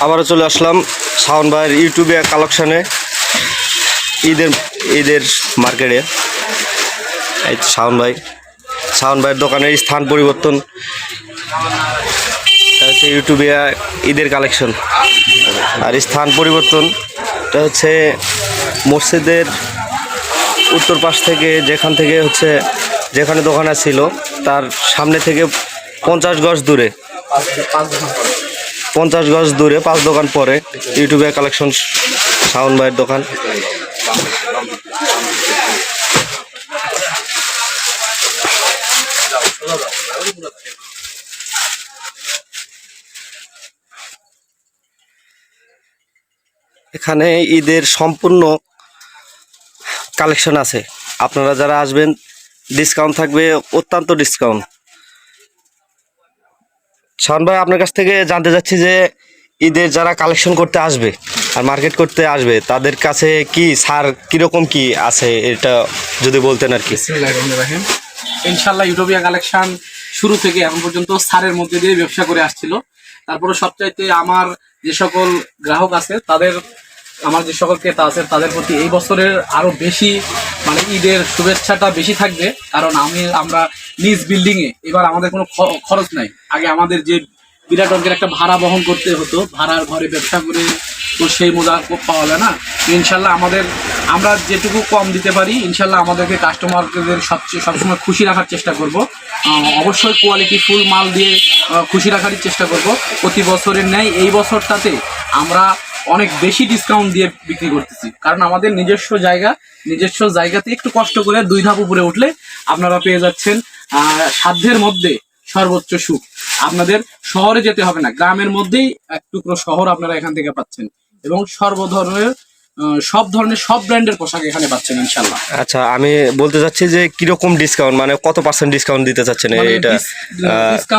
আবারও চলে আসলাম শাওন ভাইয়ের ইউটিউবে কালেকশনে ঈদের মার্কেটে। এই তো শাওন ভাইয়ের দোকানের স্থান পরিবর্তন হচ্ছে ইউটিউবে ঈদের কালেকশন। আর স্থান পরিবর্তনটা হচ্ছে মসজিদের উত্তর পাশ থেকে, যেখানে দোকান ছিল তার সামনে থেকে 50 গজ দূরে 5 দোকান পরে ইউটিউবে কালেকশন শাওন ভাইয়ের দোকান। এখানে ঈদের সম্পূর্ণ কালেকশন আছে। আপনারা যারা আসবেন ডিসকাউন্ট থাকবে, অত্যন্ত ডিসকাউন্ট। শাওন ভাই, আপনার কাছ থেকে জানতে চাচ্ছি যে ঈদের যারা কালেকশন করতে আসবে আর মার্কেট করতে আসবে তাদের কাছে কি ছাড় কীরকম কি আছে, এটা যদি বলতেন আর কি। ইনশাল্লাহ ইউটোপিয়া কালেকশন শুরু থেকে এখন পর্যন্ত ছাড়ের মধ্যে দিয়ে ব্যবসা করে আসছিল। তারপরে সবচাইতে আমার যে সকল গ্রাহক আছে আমার যে সকল ক্রেতা আছে তাদের প্রতি এই বছরের আরো বেশি ঈদের শুভেচ্ছাটা বেশি থাকবে। কারণ আমরা নিজ বিল্ডিংয়ে এবার আমাদের কোনো খরচ নাই। আগে আমাদের যে বিরাট অঙ্কের একটা ভাড়া বহন করতে হতো, ভাড়ার ঘরে ব্যবসা করে তো সেই মজা পাওয়া যায় না। ইনশাল্লাহ আমরা যেটুকু কম দিতে পারি ইনশাল্লাহ আমাদেরকে কাস্টমারদের সবসময় খুশি রাখার চেষ্টা করব। অবশ্যই কোয়ালিটি ফুল মাল দিয়ে খুশি রাখারই চেষ্টা করব। প্রতি বছরের ন্যায় এই বছরটাতে আমরা অনেক বেশি ডিসকাউন্ট দিয়ে বিক্রি করতেছি। কারণ আমাদের নিজস্ব জায়গাতে একটু কষ্ট করে 2 ধাপ উপরে উঠলে আপনারা পেয়ে যাচ্ছেন সাধ্যের মধ্যে সর্বোচ্চ সুখ। আপনাদের শহরে যেতে হবে না, গ্রামের মধ্যেই এক টুকরো শহর আপনারা এখান থেকে পাচ্ছেন এবং সব ধরনের সব ব্র্যান্ডের পোশাক এখানে পাচ্ছেন ইনশাল্লাহ। আচ্ছা, আমি বলতে চাচ্ছি যে কিরকম ডিসকাউন্ট, কত % ডিসকাউন্ট দিতে চাচ্ছেন এটা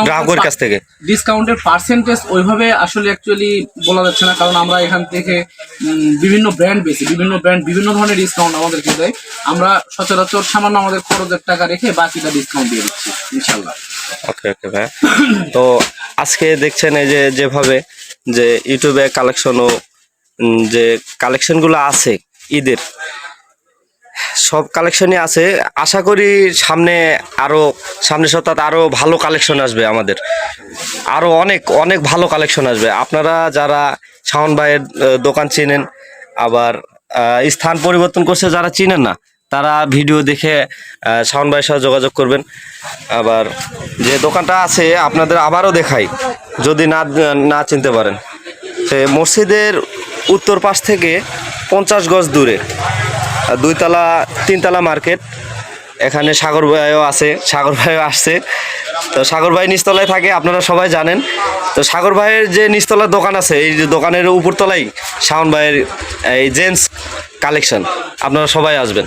গ্রাহকের কাছ থেকে? ডিসকাউন্টের পার্সেন্টেজ ওইভাবে আসলে অ্যাকচুয়ালি বলা যাচ্ছে না, কারণ আমরা এখান থেকে বিভিন্ন ব্র্যান্ড বিভিন্ন ধরনের ডিসকাউন্ট আমাদেরকে দেয়। আমরা সচরাচর সামান্য আমাদের খরচের টাকা রেখে বাকিটা ডিসকাউন্ট দিয়ে দিচ্ছি ইনশাল্লাহ। ওকে ভাই। তো আজকে দেখছেন এই যেভাবে যে ইউটিউবে কালেকশনও যে কালেকশনগুলো আছে ঈদের সব কালেকশনই আছে। আশা করি সামনের সপ্তাহে আরও ভালো কালেকশন আসবে, আমাদের আরও অনেক ভালো কালেকশন আসবে। আপনারা যারা শাওন ভাইয়ের দোকান চিনেন, আবার স্থান পরিবর্তন করছে যারা চিনেন না, তারা ভিডিও দেখে শাওন ভাইয়ের সাথে যোগাযোগ করবেন। আবার যে দোকানটা আছে আপনাদের আবারও দেখাই, যদি না চিনতে পারেন, সে মসজিদের উত্তর পাশ থেকে 50 গজ দূরে 2 তলা 3 তলা মার্কেট। এখানে সাগর ভাইও আসছে। তো সাগর ভাই নিচতলায় থাকে, আপনারা সবাই জানেন। তো সাগর ভাইয়ের যে নিচতলার দোকান আছে, এই যে দোকানের উপরতলায় শাওন ভাইয়ের এই জেন্টস কালেকশন, আপনারা সবাই আসবেন।